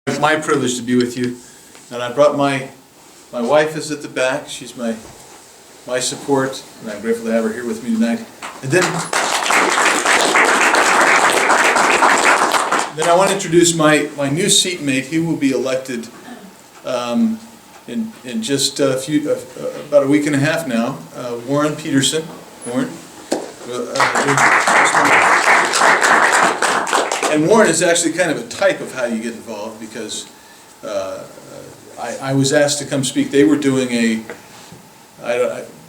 It's my privilege to be with you, and I brought my wife is at the back. She's my support, and I'm grateful to have her here with me tonight. And then I want to introduce my new seatmate. He will be elected in just about a week and a half now. Warren Peterson. Warren. And Warren is actually kind of a type of how you get involved, because I was asked to come speak. They were doing a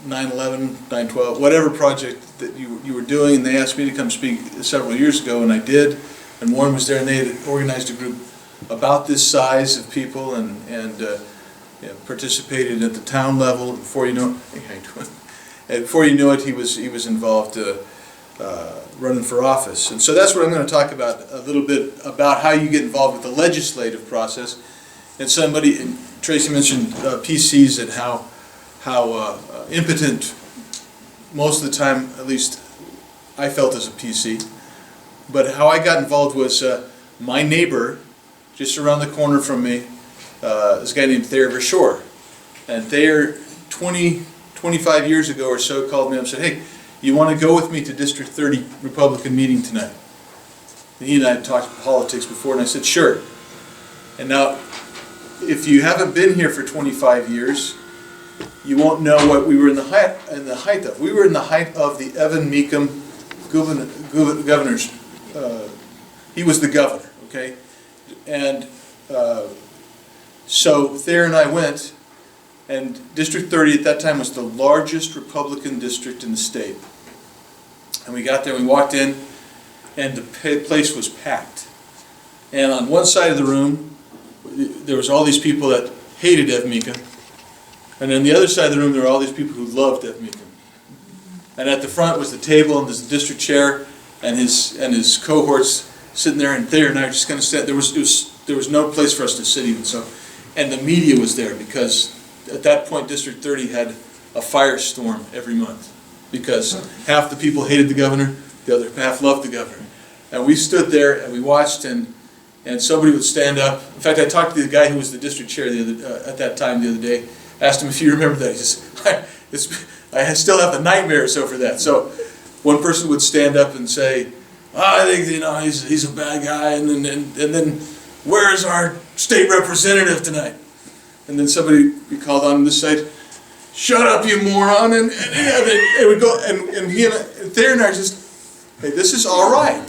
9/11, 9/12, whatever project that you were doing, and they asked me to come speak several years ago, and I did. And Warren was there, and they had organized a group about this size of people, and participated at the town level. Before you know it, he was involved running for office. And so that's what I'm going to talk about a little bit, about how you get involved with the legislative process. And Tracy mentioned PCs, and how impotent most of the time, at least I felt as a PC. But how I got involved was my neighbor, just around the corner from me, this guy named Thayer Verschoor. And Thayer, 25 years ago or so, called me up and said, "Hey, you want to go with me to District 30 Republican meeting tonight?" And he and I had talked politics before, and I said, "Sure." And now, if you haven't been here for 25 years, you won't know what we were in the height of. We were in the height of the Evan Meekum governor's. He was the governor, okay? And so Thayer and I went, and District 30 at that time was the largest Republican district in the state. And we got there, we walked in, and the place was packed. And on one side of the room, there was all these people that hated Ev Meekum. And on the other side of the room, there were all these people who loved Ev Meekum. And at the front was the table, and there's the district chair, and his cohorts sitting there, and Thayer and I were just going to sit. There was no place for us to sit even. So, and the media was there, because at that point, District 30 had a firestorm every month, because half the people hated the governor, the other half loved the governor. And we stood there and we watched, and somebody would stand up. In fact, I talked to the guy who was the district chair at that time the other day, asked him if he remembered that. He says, I still have the nightmares over that. So one person would stand up and say, "I think he's a bad guy," and then "Where's our state representative tonight?" And then somebody would be called on this side, "Shut up, you moron!" And it would go, and he and Thayer and I just, "Hey, this is all right.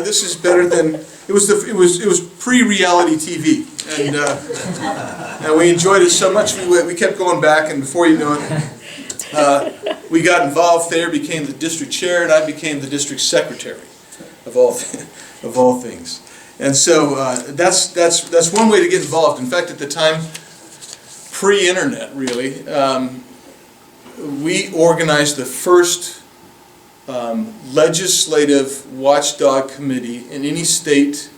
This is better than it was." It was pre-reality TV, and we enjoyed it so much we kept going back, and before you know it, we got involved. Thayer became the district chair, and I became the district secretary of all things. And so that's one way to get involved. In fact, at the time, pre-internet really, we organized the first legislative watchdog committee in any state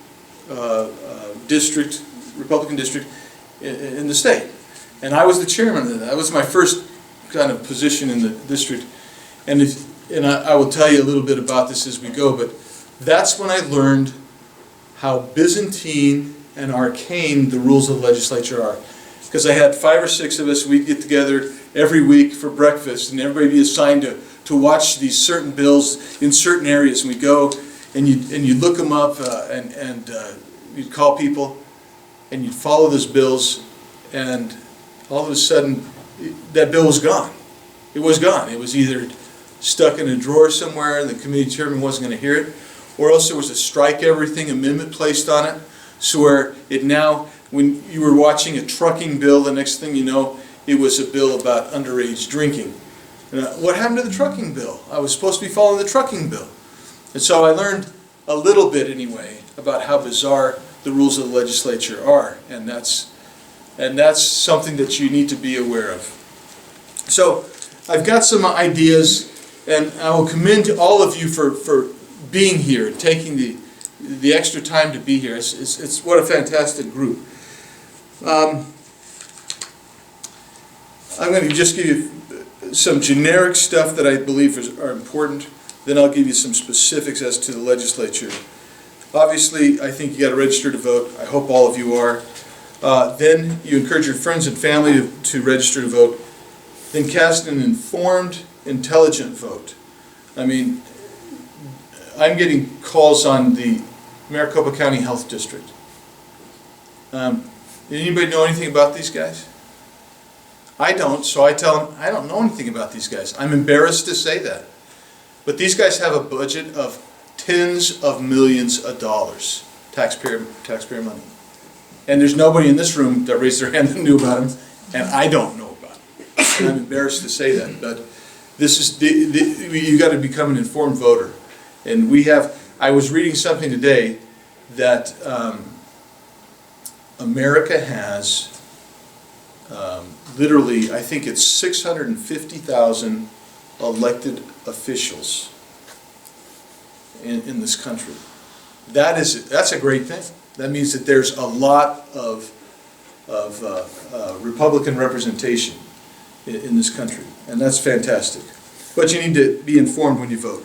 district, Republican district in the state. And I was the chairman of that. That was my first kind of position in the district. And I will tell you a little bit about this as we go, but that's when I learned how Byzantine and arcane the rules of the legislature are. Because I had 5 or 6 of us, we'd get together every week for breakfast, and everybody would be assigned to watch these certain bills in certain areas. And we'd go, and you'd look them up, and you'd call people, and you'd follow those bills, and all of a sudden, that bill was gone. It was gone. It was either stuck in a drawer somewhere, and the committee chairman wasn't going to hear it, or else there was a strike everything amendment placed on it, so where it now, when you were watching a trucking bill, the next thing you know, it was a bill about underage drinking. And what happened to the trucking bill? I was supposed to be following the trucking bill. And so I learned a little bit anyway about how bizarre the rules of the legislature are, and that's something that you need to be aware of. So I've got some ideas, and I will commend all of you for being here, taking the extra time to be here. It's what a fantastic group. I'm going to just give you some generic stuff that I believe are important. Then I'll give you some specifics as to the legislature. Obviously, I think you got to register to vote. I hope all of you are. Then you encourage your friends and family to register to vote. Then cast an informed, intelligent vote. I mean, I'm getting calls on the Maricopa County Health District. Anybody know anything about these guys? I don't, so I tell them, I don't know anything about these guys. I'm embarrassed to say that. But these guys have a budget of tens of millions of dollars, taxpayer money. And there's nobody in this room that raised their hand that knew about them, and I don't know about them. And I'm embarrassed to say that, but this is, you got to become an informed voter. And we have, I was reading something today that America has literally, I think it's 650,000 elected officials in this country. That's a great thing. That means that there's a lot of Republican representation in this country, and that's fantastic. But you need to be informed when you vote.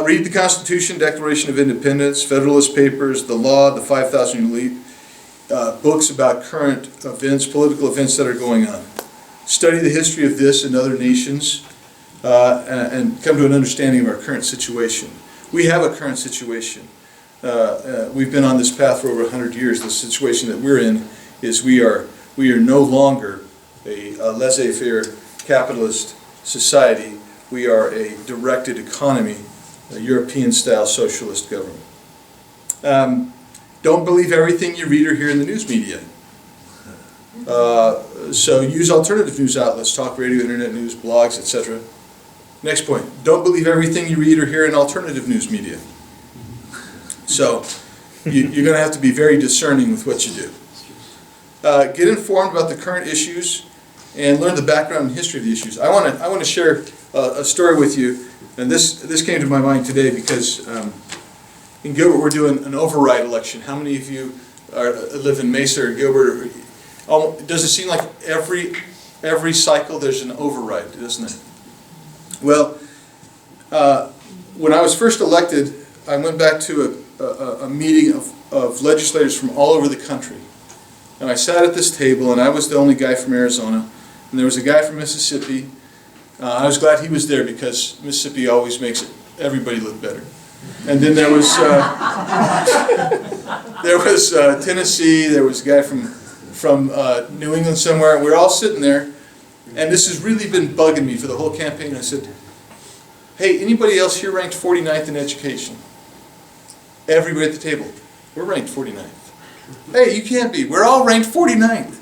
Read the Constitution, Declaration of Independence, Federalist Papers, the law, the 5,000 elite, books about current events, political events that are going on. Study the history of this and other nations, and come to an understanding of our current situation. We have a current situation. We've been on this path for over 100 years. The situation that we're in is we are no longer a laissez-faire capitalist society. We are a directed economy, a European-style socialist government. Don't believe everything you read or hear in the news media. So use alternative news outlets, talk radio, internet news, blogs, etc. Next point, don't believe everything you read or hear in alternative news media. So you're going to have to be very discerning with what you do. Get informed about the current issues and learn the background and history of the issues. I want to share a story with you, and this came to my mind today because in Gilbert we're doing an override election. How many of you live in Mesa or Gilbert? Does it seem like every cycle there's an override, doesn't it? Well, when I was first elected, I went back to a meeting of legislators from all over the country. And I sat at this table, and I was the only guy from Arizona, and there was a guy from Mississippi. I was glad he was there because Mississippi always makes everybody look better. And then there was Tennessee. There was a guy from New England somewhere. And we were all sitting there, and this has really been bugging me for the whole campaign. I said, "Hey, anybody else here ranked 49th in education?" Everybody at the table, we're ranked 49th. Hey, you can't be. We're all ranked 49th.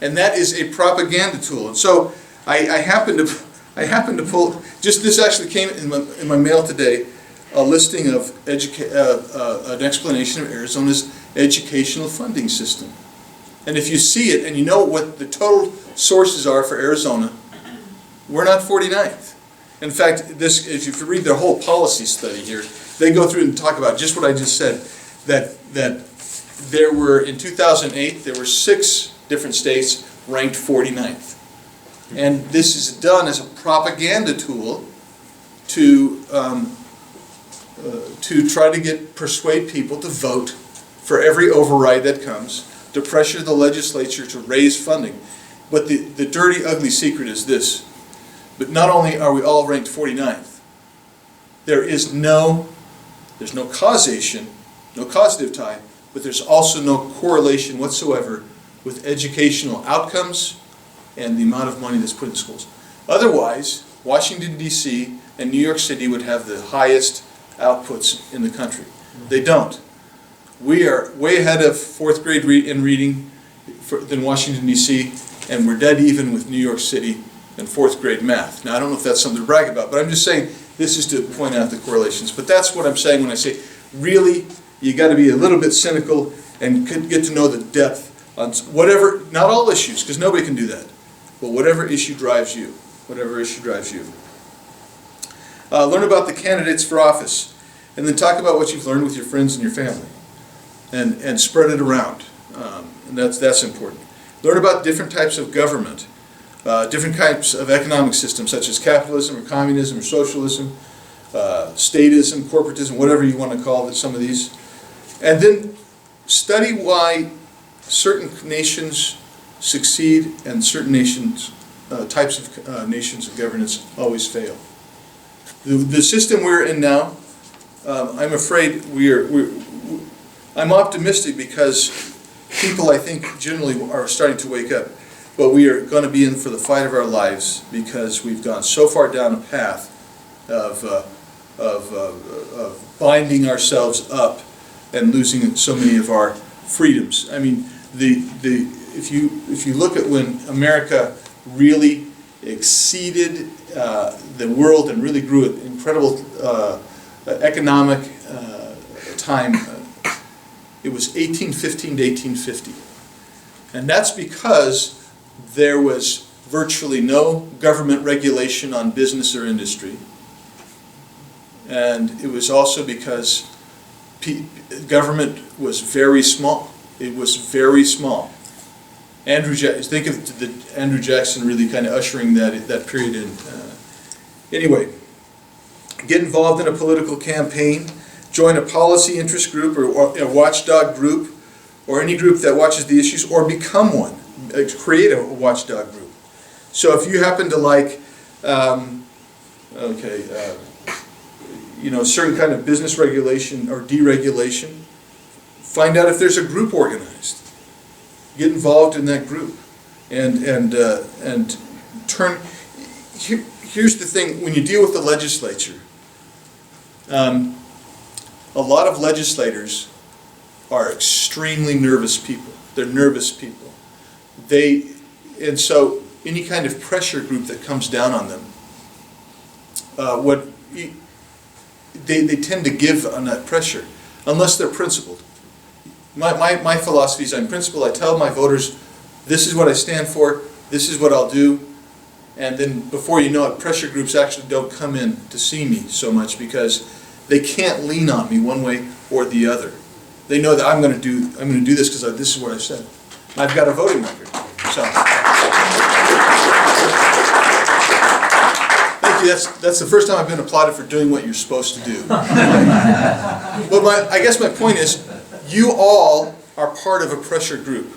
And that is a propaganda tool. And so I happened to pull, just this actually came in my mail today, a listing of an explanation of Arizona's educational funding system. And if you see it and you know what the total sources are for Arizona, we're not 49th. In fact, if you read their whole policy study here, they go through and talk about just what I just said, that there were, in 2008, there were 6 different states ranked 49th. And this is done as a propaganda tool to try to persuade people to vote for every override that comes, to pressure the legislature to raise funding. But the dirty, ugly secret is this. But not only are we all ranked 49th, there's no causation, no causative tie, but there's also no correlation whatsoever with educational outcomes and the amount of money that's put in schools. Otherwise, Washington, D.C. and New York City would have the highest outputs in the country. They don't. We are way ahead of 4th grade in reading than Washington, D.C., and we're dead even with New York City and 4th grade math. Now, I don't know if that's something to brag about, but I'm just saying this is to point out the correlations. But that's what I'm saying when I say, really, you got to be a little bit cynical and get to know the depth on whatever, not all issues, because nobody can do that, but whatever issue drives you, whatever issue drives you. Learn about the candidates for office, and then talk about what you've learned with your friends and your family, and spread it around, and that's important. Learn about different types of government, different types of economic systems, such as capitalism or communism or socialism, statism, corporatism, whatever you want to call it, some of these. And then study why certain nations succeed and certain nations, types of nations of governance always fail. The system we're in now, I'm afraid I'm optimistic because people, I think, generally are starting to wake up. But we are going to be in for the fight of our lives because we've gone so far down a path of binding ourselves up and losing so many of our freedoms. I mean, if you look at when America really exceeded the world and really grew at incredible economic time, it was 1815 to 1850. And that's because there was virtually no government regulation on business or industry. And it was also because government was very small. It was very small. Think of Andrew Jackson really kind of ushering that period in. Anyway, get involved in a political campaign, join a policy interest group or a watchdog group, or any group that watches the issues, or become one. Create a watchdog group. So if you happen to like, certain kind of business regulation or deregulation, find out if there's a group organized. Get involved in that group, and turn. Here's the thing: when you deal with the legislature, a lot of legislators are extremely nervous people. They're nervous people. And so any kind of pressure group that comes down on them, they tend to give on that pressure, unless they're principled. My philosophy is I'm principled. I tell my voters, this is what I stand for, this is what I'll do, and then before you know it, pressure groups actually don't come in to see me so much because they can't lean on me one way or the other. They know that I'm going to do this because this is what I said. I've got a voting record. So, thank you. That's the first time I've been applauded for doing what you're supposed to do. But I guess my point is, you all are part of a pressure group.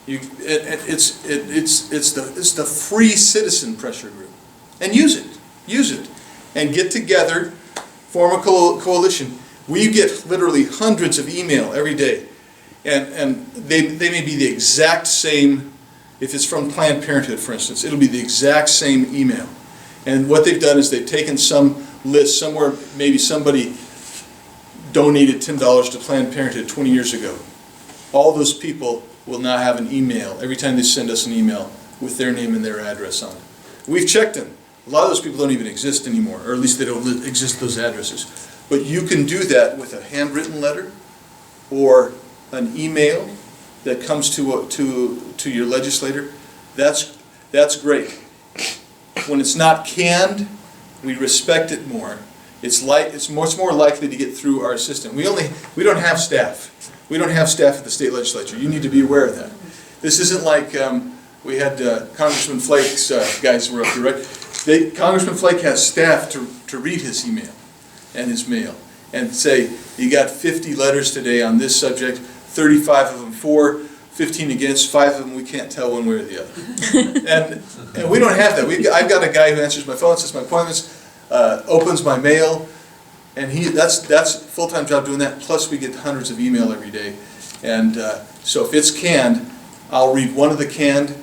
It's the free citizen pressure group, and use it, and get together, form a coalition. We get literally hundreds of email every day. And they may be the exact same. If it's from Planned Parenthood, for instance, it'll be the exact same email. And what they've done is they've taken some list somewhere, maybe somebody donated $10 to Planned Parenthood 20 years ago. All those people will now have an email every time they send us an email with their name and their address on it. We've checked them. A lot of those people don't even exist anymore, or at least they don't exist, those addresses. But you can do that with a handwritten letter or an email that comes to your legislator. That's great. When it's not canned, we respect it more. It's much more likely to get through our system. We don't have staff. We don't have staff at the state legislature. You need to be aware of that. This isn't like we had Congressman Flake's guys were up here, right? Congressman Flake has staff to read his email and his mail and say, you got 50 letters today on this subject, 35 of them for, 15 against, 5 of them we can't tell one way or the other. And we don't have that. I've got a guy who answers my phone, sets my appointments, opens my mail, and that's a full-time job doing that, plus we get hundreds of email every day. And so if it's canned, I'll read one of the canned,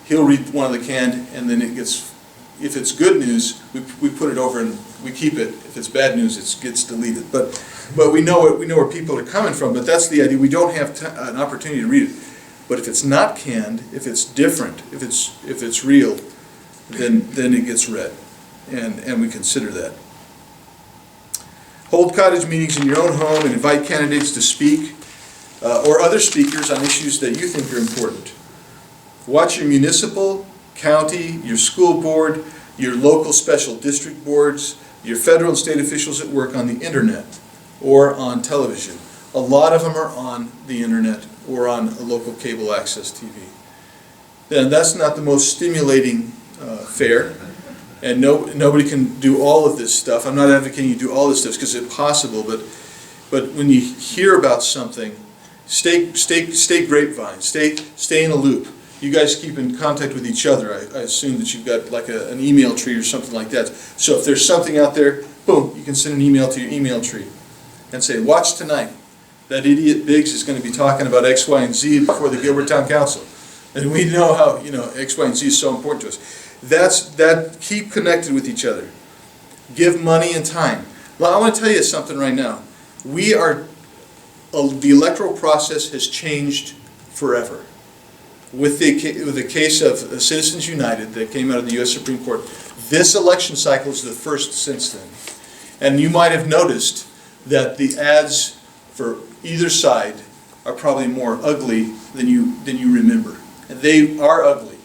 he'll read one of the canned, and then if it's good news, we put it over and we keep it. If it's bad news, it gets deleted. But we know where people are coming from, but that's the idea. We don't have an opportunity to read it. But if it's not canned, if it's different, if it's real, then it gets read, and we consider that. Hold cottage meetings in your own home and invite candidates to speak or other speakers on issues that you think are important. Watch your municipal, county, your school board, your local special district boards, your federal and state officials at work on the internet or on television. A lot of them are on the internet or on a local cable access TV. Then that's not the most stimulating fare, and nobody can do all of this stuff. I'm not advocating you do all this stuff because it's impossible, but But when you hear about something, stay grapevine, stay in a loop. You guys keep in contact with each other. I assume that you've got like an email tree or something like that. So if there's something out there, boom, you can send an email to your email tree and say, watch tonight. That idiot Biggs is going to be talking about X, Y, and Z before the Gilbert Town Council. And we know how, X, Y, and Z is so important to us. Keep connected with each other. Give money and time. Well, I want to tell you something right now. The electoral process has changed forever. With the case of Citizens United that came out of the U.S. Supreme Court, this election cycle is the first since then. And you might have noticed that the ads for either side are probably more ugly than you remember. And they are ugly.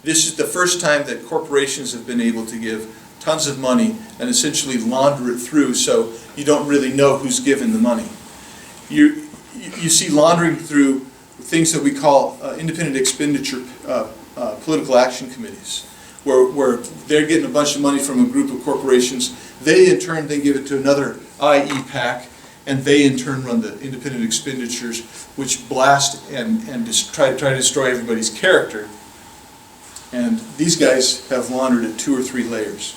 This is the first time that corporations have been able to give tons of money and essentially launder it through so you don't really know who's given the money. You see laundering through things that we call independent expenditure political action committees, where they're getting a bunch of money from a group of corporations. They in turn then give it to another IE PAC, and they in turn run the independent expenditures, which blast and try to destroy everybody's character. And these guys have laundered it 2 or 3 layers.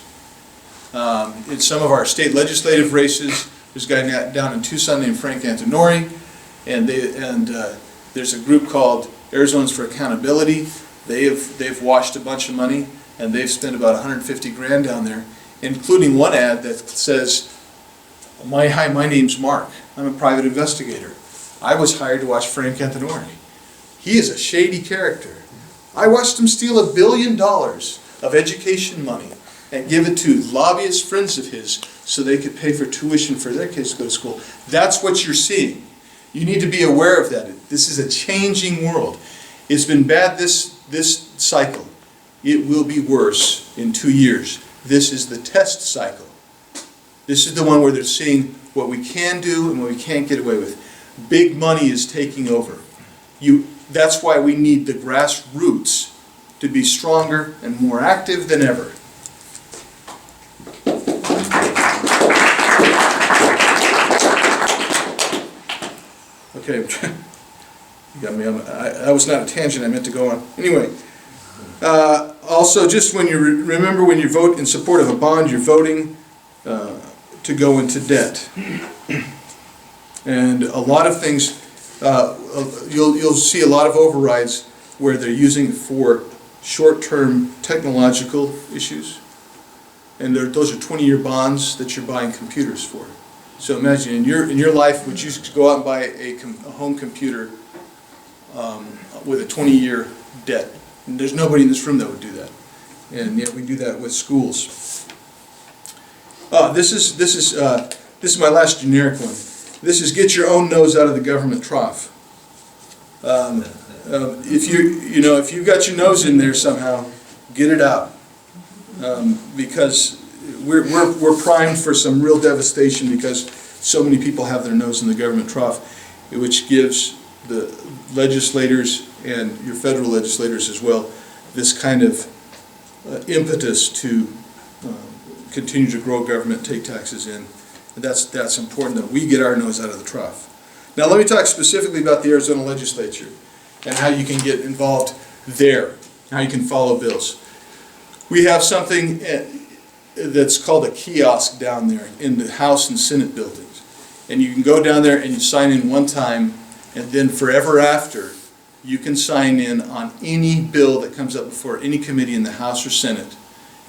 In some of our state legislative races, there's a guy down in Tucson named Frank Antonori, and there's a group called Arizonans for Accountability. They've washed a bunch of money, and they've spent about 150 grand down there, including one ad that says, "Hi, my name's Mark. I'm a private investigator. I was hired to watch Frank Antonori. He is a shady character. I watched him steal $1 billion of education money and give it to lobbyist friends of his so they could pay for tuition for their kids to go to school." That's what you're seeing. You need to be aware of that. This is a changing world. It's been bad this cycle. It will be worse in 2 years. This is the test cycle. This is the one where they're seeing what we can do and what we can't get away with. Big money is taking over. That's why we need the grassroots to be stronger and more active than ever. Okay, you got me on. That was not a tangent I meant to go on. Anyway, also just when you remember when you vote in support of a bond, you're voting to go into debt. And a lot of things, you'll see a lot of overrides where they're using for short-term technological issues. And those are 20-year bonds that you're buying computers for. So imagine in your life, would you go out and buy a home computer with a 20-year debt? And there's nobody in this room that would do that. And yet we do that with schools. This is my last generic one. This is get your own nose out of the government trough. If you've got your nose in there somehow, get it out, because we're primed for some real devastation because so many people have their nose in the government trough, which gives the legislators and your federal legislators as well this kind of impetus to continue to grow government, take taxes in. And that's important that we get our nose out of the trough. Now let me talk specifically about the Arizona legislature and how you can get involved there, how you can follow bills. We have something that's called a kiosk down there in the House and Senate buildings. And you can go down there and you sign in one time, and then forever after, you can sign in on any bill that comes up before any committee in the House or Senate.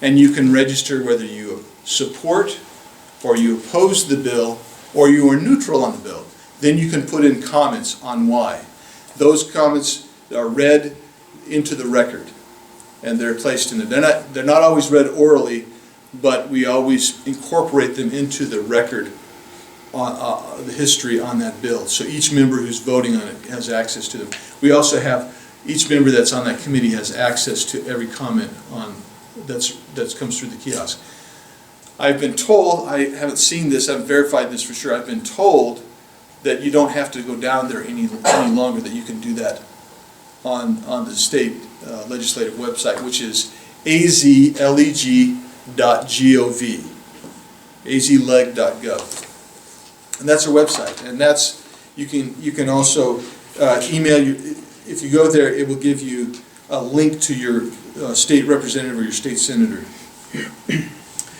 And you can register whether you support or you oppose the bill or you are neutral on the bill. Then you can put in comments on why. Those comments are read into the record and they're placed in it. They're not always read orally, but we always incorporate them into the record, the history on that bill. So each member who's voting on it has access to them. We also have, each member that's on that committee has access to every comment on that comes through the kiosk. I've been told, I haven't seen this, I haven't verified this for sure, I've been told that you don't have to go down there any longer, that you can do that on the state legislative website, which is azleg.gov, azleg.gov. And that's our website. And that's, you can also email you, if you go there, it will give you a link to your state representative or your state senator.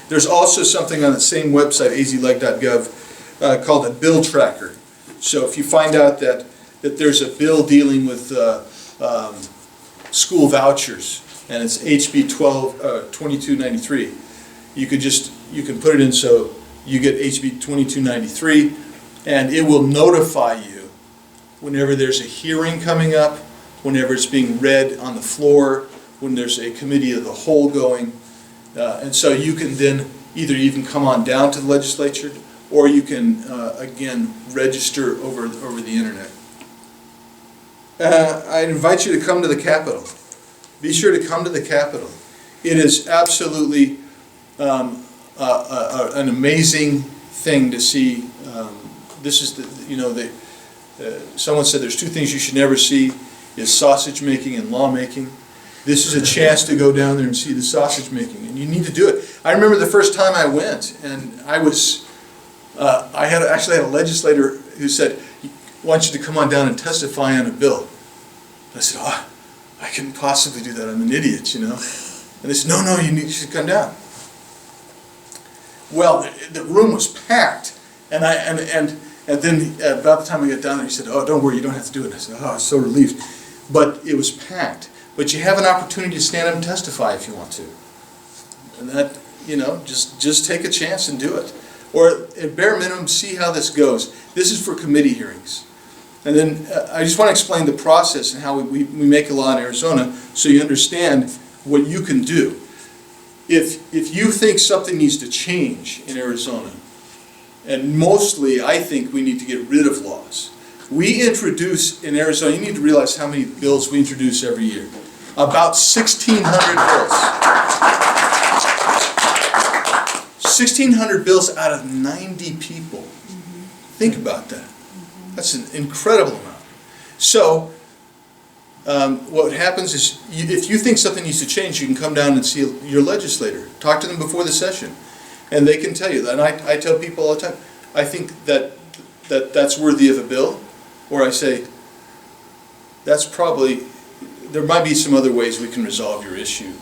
There's also something on the same website, azleg.gov, called a bill tracker. So if you find out that there's a bill dealing with school vouchers, and it's HB 2293, you can put it in so you get HB 2293, and it will notify you whenever there's a hearing coming up, whenever it's being read on the floor, when there's a committee of the whole going. And so you can then either even come on down to the legislature, or you can, again, register over the internet. I invite you to come to the Capitol. Be sure to come to the Capitol. It is absolutely an amazing thing to see. This is someone said there's two things you should never see, is sausage making and law making. This is a chance to go down there and see the sausage making, and you need to do it. I remember the first time I went, and I actually had a legislator who said, "I want you to come on down and testify on a bill." I said, "Oh, I couldn't possibly do that. I'm an idiot, you know." And they said, "No, you should come down." Well, the room was packed, and then about the time we got down there, he said, "Oh, don't worry, you don't have to do it." I said, "Oh, I was so relieved." But it was packed. But you have an opportunity to stand up and testify if you want to. And that, just take a chance and do it. Or at bare minimum, see how this goes. This is for committee hearings. And then I just want to explain the process and how we make a law in Arizona so you understand what you can do. If you think something needs to change in Arizona, and mostly I think we need to get rid of laws. We introduce in Arizona, you need to realize how many bills we introduce every year. About 1,600 bills. 1,600 bills out of 90 people. Think about that. That's an incredible amount. So, what happens is, if you think something needs to change, you can come down and see your legislator. Talk to them before the session. And they can tell you that. And I tell people all the time, I think that's worthy of a bill. Or I say, that's probably, there might be some other ways we can resolve your issue.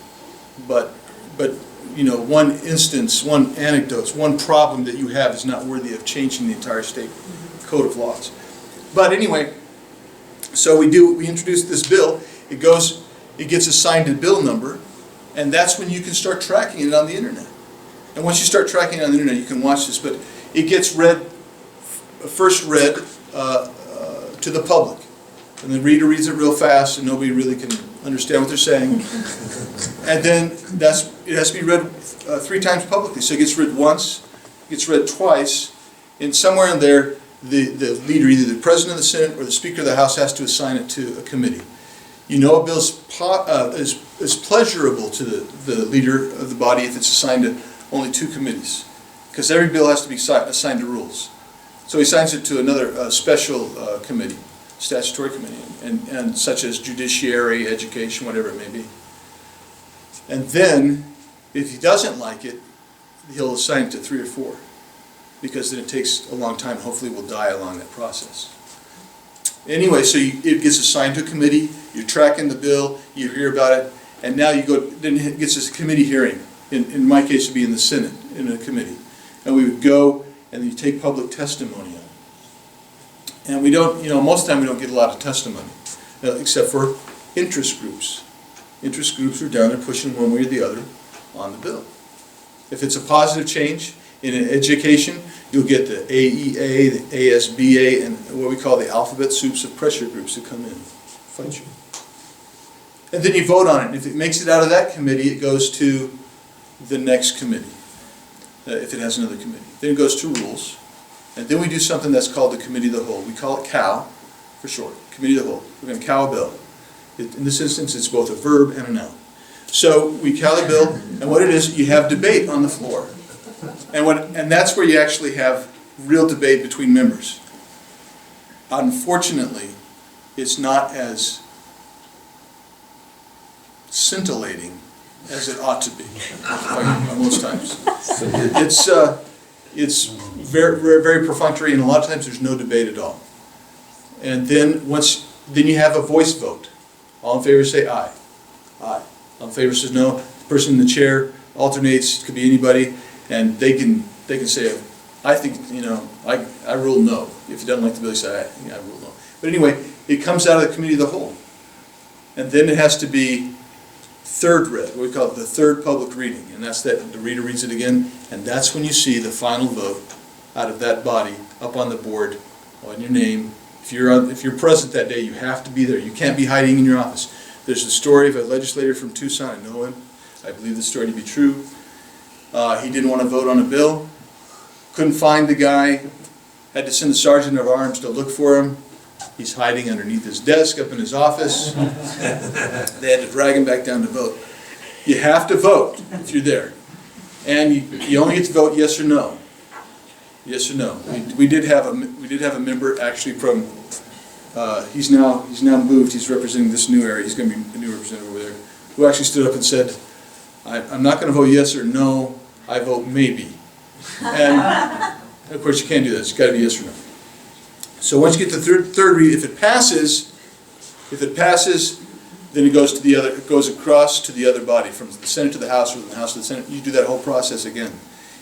But one instance, one anecdote, one problem that you have is not worthy of changing the entire state code of laws. But anyway, so we introduce this bill, it gets assigned a bill number, and that's when you can start tracking it on the internet. And once you start tracking it on the internet, you can watch this, but it gets first read to the public. And the reader reads it real fast and nobody really can understand what they're saying. And then it has to be read 3 times publicly. So it gets read once, it gets read twice, and somewhere in there the leader, either the President of the Senate or the Speaker of the House, has to assign it to a committee. A bill is pleasurable to the leader of the body if it's assigned to only 2 committees, because every bill has to be assigned to rules. So he assigns it to another special committee, statutory committee, and such as judiciary, education, whatever it may be. And then, if he doesn't like it, he'll assign it to 3 or 4, because then it takes a long time. Hopefully we'll die along that process. Anyway, so it gets assigned to a committee, you're tracking the bill, you hear about it, and now then it gets this committee hearing. In my case, it would be in the Senate, in a committee. And we would go, and you take public testimony on it. And we don't, most of the time we don't get a lot of testimony, except for interest groups. Interest groups are down there pushing one way or the other on the bill. If it's a positive change in education, you'll get the AEA, the ASBA, and what we call the alphabet soups of pressure groups that come in and fight you. And then you vote on it. And if it makes it out of that committee, it goes to the next committee, if it has another committee. Then it goes to rules. And then we do something that's called the Committee of the Whole. We call it COW for short, Committee of the Whole. We're going to cow a bill. In this instance, it's both a verb and a noun. So we cow the bill, and what it is, you have debate on the floor. And that's where you actually have real debate between members. Unfortunately, it's not as scintillating as it ought to be most times. It's very, very, very perfunctory, and a lot of times there's no debate at all. And then then you have a voice vote. All in favor say aye. Aye. All in favor says no. The person in the chair alternates, it could be anybody, and they can say, I think, I rule no. If you don't like the bill, you say, I rule no. But anyway, it comes out of the committee of the whole. And then it has to be third read, what we call it the third public reading. And that's that the reader reads it again, and that's when you see the final vote out of that body up on the board on your name. If you're present that day, you have to be there. You can't be hiding in your office. There's a story of a legislator from Tucson. I know him. I believe the story to be true. He didn't want to vote on a bill. Couldn't find the guy. Had to send the sergeant of arms to look for him. He's hiding underneath his desk up in his office. They had to drag him back down to vote. You have to vote if you're there. And you only get to vote yes or no. Yes or no. We did have a member actually from he's now moved. He's representing this new area. He's going to be a new representative over there. Who actually stood up and said, "I'm not going to vote yes or no. I vote maybe." And of course you can't do that. It's got to be yes or no. So once you get the third read, if it passes, then it goes to the other. It goes across to the other body, from the Senate to the House, or from the House to the Senate. You do that whole process again.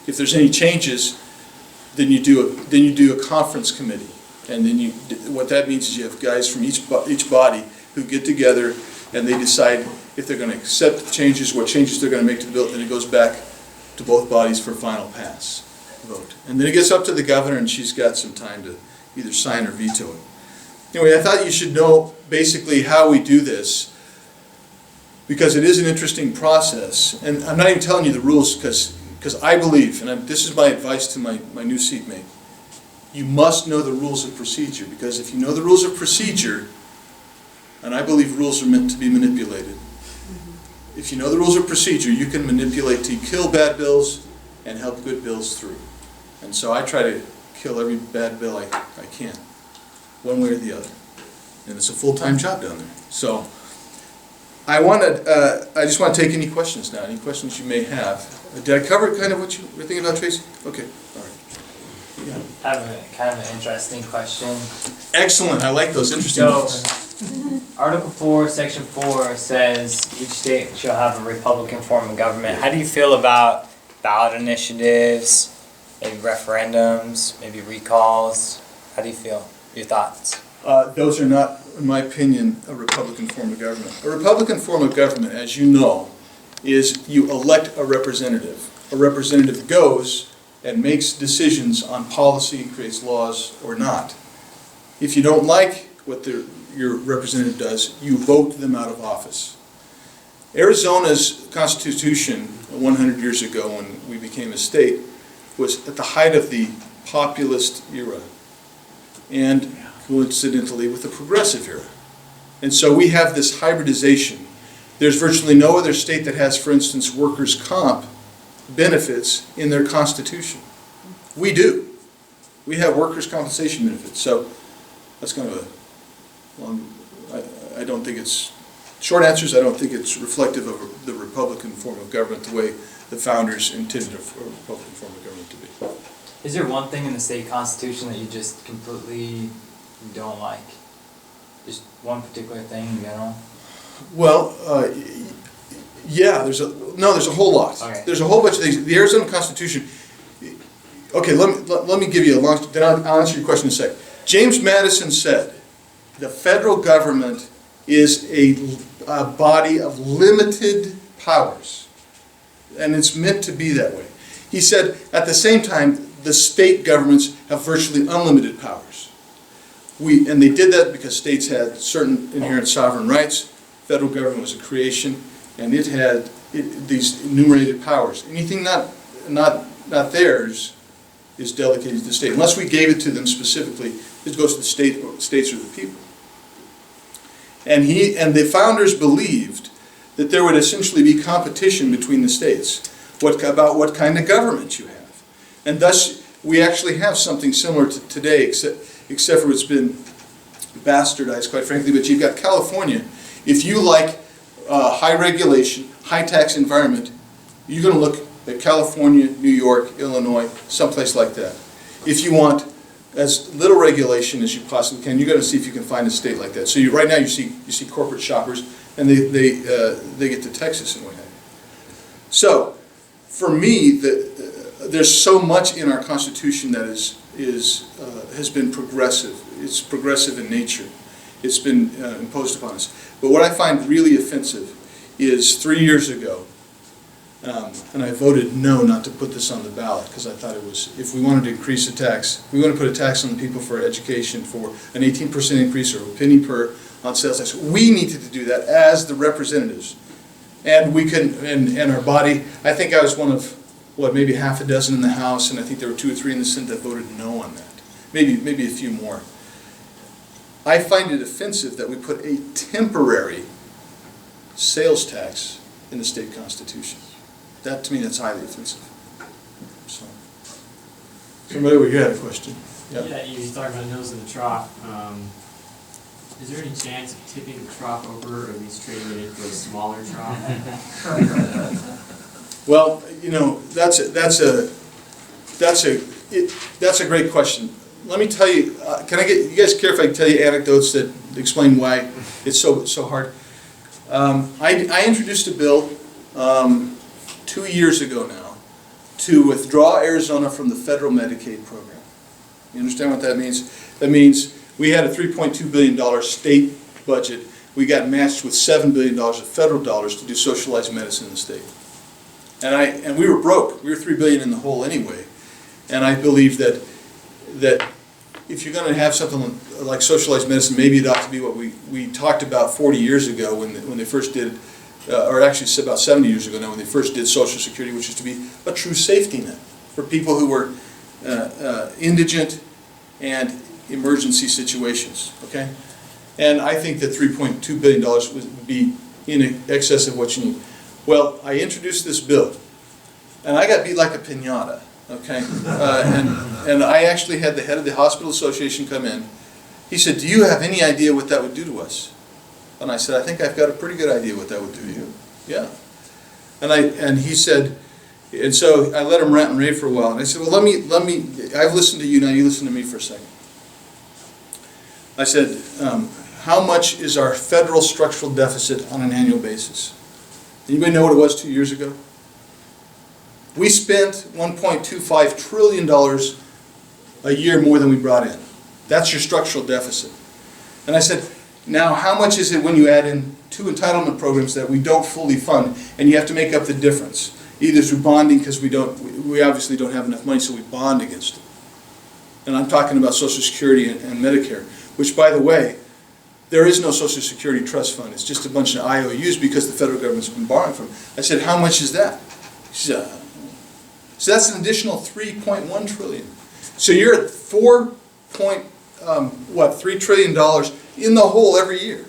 If there's any changes, then you do a conference committee, and then what that means is you have guys from each body who get together and they decide if they're going to accept the changes, what changes they're going to make to the bill, and it goes back to both bodies for final pass vote. And then it gets up to the governor, and she's got some time to either sign or veto it. Anyway, I thought you should know basically how we do this, because it is an interesting process. And I'm not even telling you the rules because I believe, and this is my advice to my new seatmate, you must know the rules of procedure, because if you know the rules of procedure, and I believe rules are meant to be manipulated, if you know the rules of procedure, you can manipulate to kill bad bills and help good bills through. And so I try to kill every bad bill I can, one way or the other. And it's a full-time job down there. So I just want to take any questions now, any questions you may have. Did I cover kind of what you were thinking about, Tracy? Okay, all right. Yeah. I have a kind of an interesting question. Excellent, I like those interesting ones. Article 4, Section 4 says each state shall have a Republican form of government. How do you feel about ballot initiatives, maybe referendums, maybe recalls? How do you feel? Your thoughts? Those are not, in my opinion, a Republican form of government. A Republican form of government, as you know, is you elect a representative. A representative goes and makes decisions on policy, creates laws or not. If you don't like what your representative does, you vote them out of office. Arizona's constitution 100 years ago, when we became a state, was at the height of the populist era, and coincidentally with the progressive era. And so we have this hybridization. There's virtually no other state that has, for instance, workers' comp benefits in their constitution. We do. We have workers' compensation benefits. So that's kind of a long, I don't think it's, short answers, I don't think it's reflective of the Republican form of government the way the founders intended a Republican form of government to be. Is there one thing in the state constitution that you just completely don't like? Just one particular thing in general? Well, yeah, there's a whole lot. Okay. There's a whole bunch of things. The Arizona Constitution, okay, let me give you a long, then I'll answer your question in a sec. James Madison said, the federal government is a body of limited powers, and it's meant to be that way. He said, at the same time, the state governments have virtually unlimited powers. And they did that because states had certain inherent sovereign rights. Federal government was a creation, and it had these enumerated powers. Anything not theirs is delegated to the state. Unless we gave it to them specifically, it goes to the states or the people. And the founders believed that there would essentially be competition between the states about what kind of government you have. And thus, we actually have something similar to today, except for it's been bastardized, quite frankly. But you've got California. If you like high regulation, high tax environment, you're going to look at California, New York, Illinois, someplace like that. if you want as little regulation as you possibly can, you got to see if you can find a state like that. So right now you see corporate shoppers, and they get to Texas and what have you. So for me, there's so much in our Constitution that has been progressive. It's progressive in nature. It's been imposed upon us. But what I find really offensive is 3 years ago, and I voted no not to put this on the ballot because I thought it was, if we wanted to increase the tax, if we want to put a tax on the people for education for an 18% increase or a penny per on sales tax, we needed to do that as the representatives. And we can, and our body, I think I was one of, what, maybe half a dozen in the House, and I think there were 2 or 3 in the Senate that voted no on that. Maybe a few more. I find it offensive that we put a temporary sales tax in the state constitution. That, to me, that's highly offensive. So, somebody over here had a question. Yeah, you talked about nose in the trough. Is there any chance of tipping the trough over, or at least trading it into a smaller trough? Well, you know, that's a great question. Let me tell you. Can I get you guys care if I tell you anecdotes that explain why it's so hard? I introduced a bill 2 years ago now to withdraw Arizona from the federal Medicaid program. You understand what that means? That means we had a $3.2 billion state budget. We got matched with $7 billion of federal dollars to do socialized medicine in the state. And we were broke. We were $3 billion in the hole anyway. And I believe that if you're going to have something like socialized medicine, maybe it ought to be what we talked about 40 years ago when they first did, or actually about 70 years ago now, when they first did Social Security, which is to be a true safety net for people who were indigent and emergency situations, okay? And I think that $3.2 billion would be in excess of what you need. Well, I introduced this bill, and I got beat like a piñata, okay? And I actually had the head of the Hospital Association come in. He said, "Do you have any idea what that would do to us?" And I said, "I think I've got a pretty good idea what that would do to you." Yeah. And he said, and so I let him rant and rave for a while. And I said, "Well, let me. I've listened to you now. You listen to me for a second." I said, "How much is our federal structural deficit on an annual basis?" Anybody know what it was 2 years ago? We spent $1.25 trillion a year more than we brought in. That's your structural deficit. And I said, now how much is it when you add in 2 entitlement programs that we don't fully fund, and you have to make up the difference, either through bonding, because we obviously don't have enough money, so we bond against it. And I'm talking about Social Security and Medicare, which, by the way, there is no Social Security trust fund. It's just a bunch of IOUs because the federal government's been borrowing from. I said, "How much is that?" She said, so that's an additional $3.1 trillion. So you're at $3 trillion in the hole every year.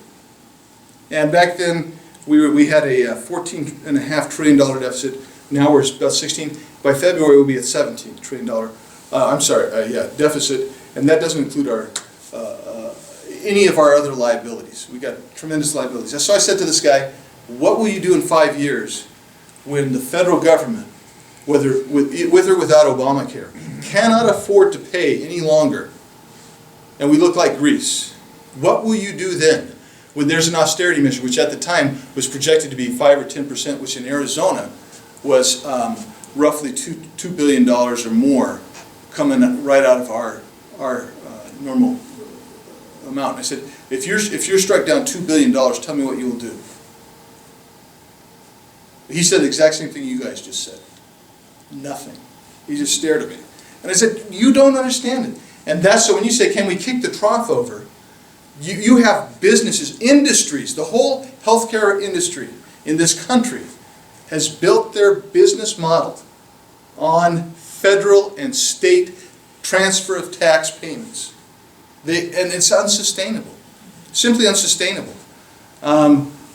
And back then we had a $14.5 trillion deficit. Now we're about 16. By February we'll be at $17 trillion. Deficit, and that doesn't include our any of our other liabilities. We got tremendous liabilities. So I said to this guy, "What will you do in 5 years when the federal government, whether with or without Obamacare, cannot afford to pay any longer, and we look like Greece? What will you do then when there's an austerity measure, which at the time was projected to be 5 or 10%, which in Arizona was roughly $2 billion or more coming right out of our normal amount?" And I said, if you're struck down $2 billion, tell me what you will do. He said the exact same thing you guys just said. Nothing. He just stared at me. And I said, "You don't understand it." And that's so when you say, can we kick the trough over? You have businesses, industries, the whole healthcare industry in this country has built their business model on federal and state transfer of tax payments. And it's unsustainable, simply unsustainable.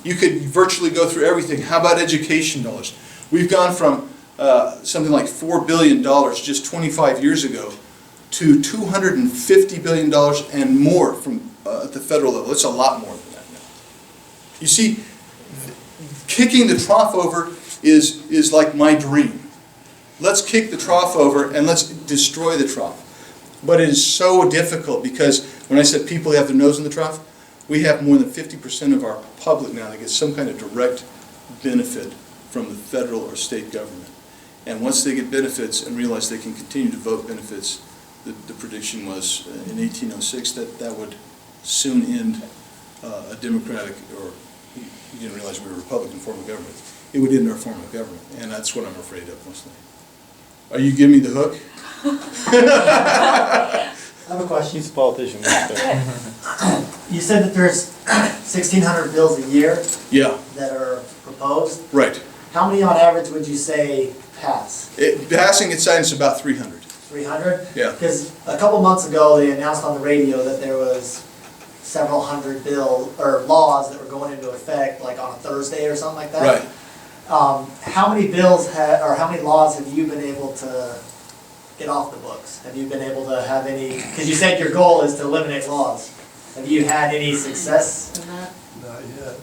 You could virtually go through everything. How about education dollars? We've gone from something like $4 billion just 25 years ago to $250 billion and more from at the federal level. It's a lot more than that now. You see, kicking the trough over is like my dream. Let's kick the trough over and let's destroy the trough. But it is so difficult because when I said people have their nose in the trough, we have more than 50% of our public now that gets some kind of direct benefit from the federal or state government. And once they get benefits and realize they can continue to vote benefits, the prediction was in 1806 that would soon end a Democratic, or you didn't realize we were a Republican form of government. It would end our form of government, and that's what I'm afraid of mostly. Are you giving me the hook? I have a question. He's a politician. You said that there's 1,600 bills a year Yeah, that are proposed. right. How many on average would you say pass? Passing its sign is about 300. 300? Yeah. Because a couple months ago, they announced on the radio that there was several hundred laws that were going into effect, like on a Thursday or something like that. Right. How many bills or how many laws have you been able to get off the books? Have you been able to have any, because you said your goal is to eliminate laws. Have you had any success in that? Not yet.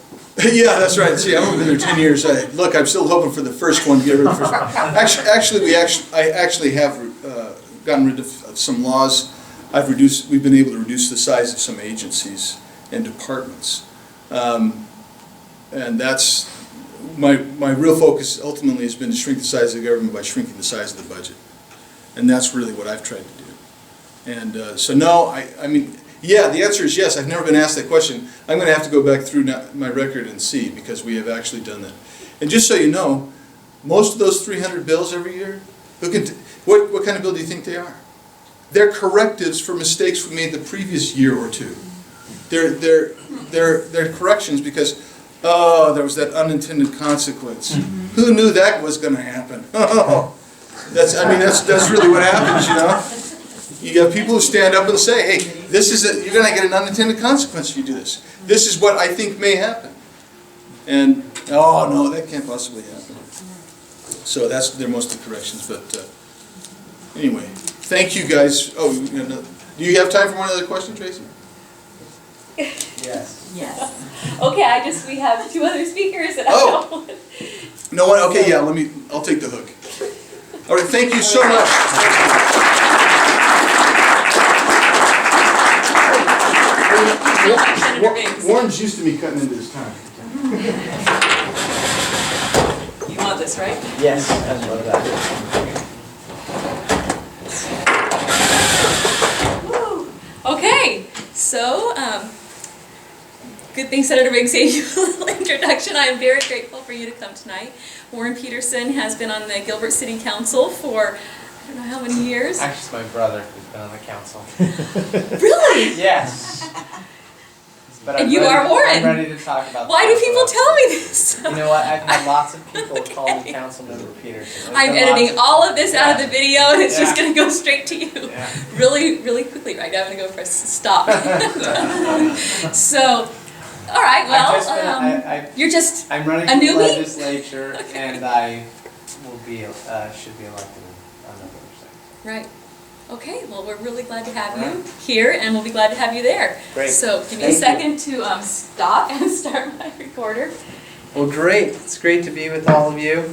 Yeah, that's right. See, I've only been there 10 years. Look, I'm still hoping for the first one to get rid of the first one. I actually have gotten rid of some laws. We've been able to reduce the size of some agencies and departments. And that's, my real focus ultimately has been to shrink the size of the government by shrinking the size of the budget. And that's really what I've tried to do. And so no, I mean, yeah, the answer is yes. I've never been asked that question. I'm going to have to go back through my record and see, because we have actually done that. And just so you know, most of those 300 bills every year, what kind of bill do you think they are? They're correctives for mistakes we made the previous year or two. They're corrections because, oh, there was that unintended consequence. Who knew that was going to happen? Oh, that's really what happens, you know? You have people who stand up and say, hey, you're going to get an unintended consequence if you do this. This is what I think may happen. And, oh, no, that can't possibly happen. So they're mostly corrections, but anyway, thank you guys. Oh, do you have time for one other question, Tracy? Yes. Yes. Okay, we have two other speakers and Oh. No one? Okay, yeah, I'll take the hook. All right, thank you so much. Senator Biggs. Warren's used to me cutting into his time. You want this, right? Yes, that's what that is. Woo. Okay, so good thing Senator Biggs gave you a little introduction. I am very grateful for you to come tonight. Warren Peterson has been on the Gilbert City Council for I don't know how many years. Actually, it's my brother who's been on the council. Really? Yes. But And you are Warren. I'm ready to talk about. Why do people tell me this? You know what? I've had lots of people call me Councilmember Peterson. I'm editing all of this out of the video, and it's just Yeah. going to go straight to you. Yeah. Really, really quickly right now. I'm going to go press stop. So, all right, well, you're just I'm running a for the newbie? legislature, and I will be should be elected on November 2nd. right. Okay, well, we're really glad to have you here, and we'll be glad to have you there. Great. So, give me a second to stop and start my recorder. Well, great. It's great to be with all of you.